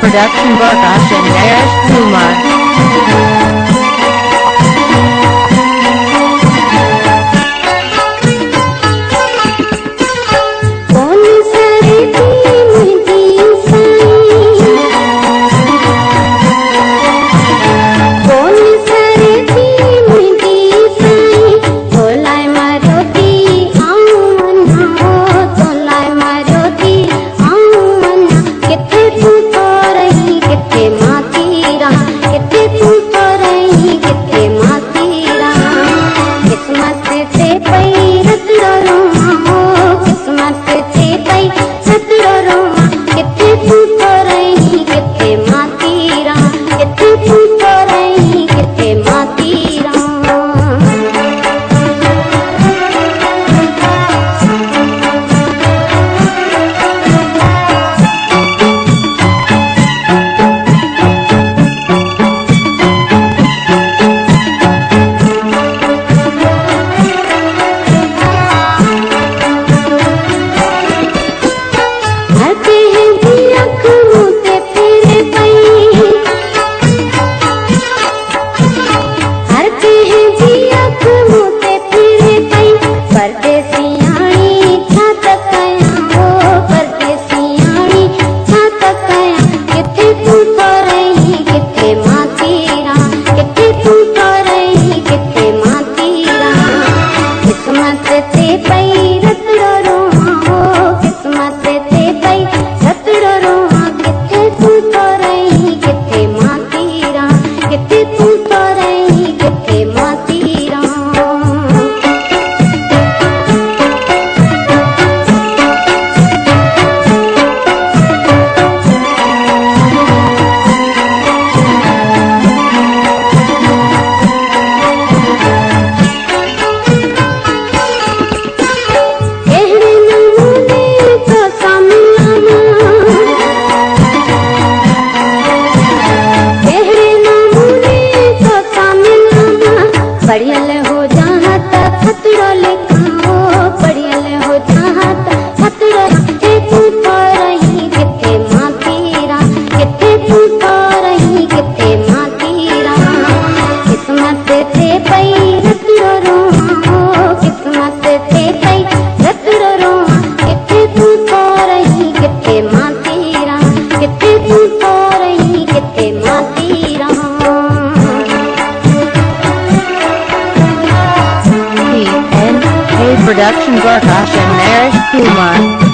Production Barkash and Naresh Kumar. बढ़ियल हो जहाँ तक खतरो लिखो बढ़ियल हो जहाँ तक खतरो के तू तो रही किथे मातीरा किथे तू तो रही किथे मातीरा किस्मत से पई रतरो रो किस्मत से पई रतरो रो किथे तू तो रही किथे मातीरा किथे तू तो रही किथे मातीरा Production Barkash and Naresh Kumar.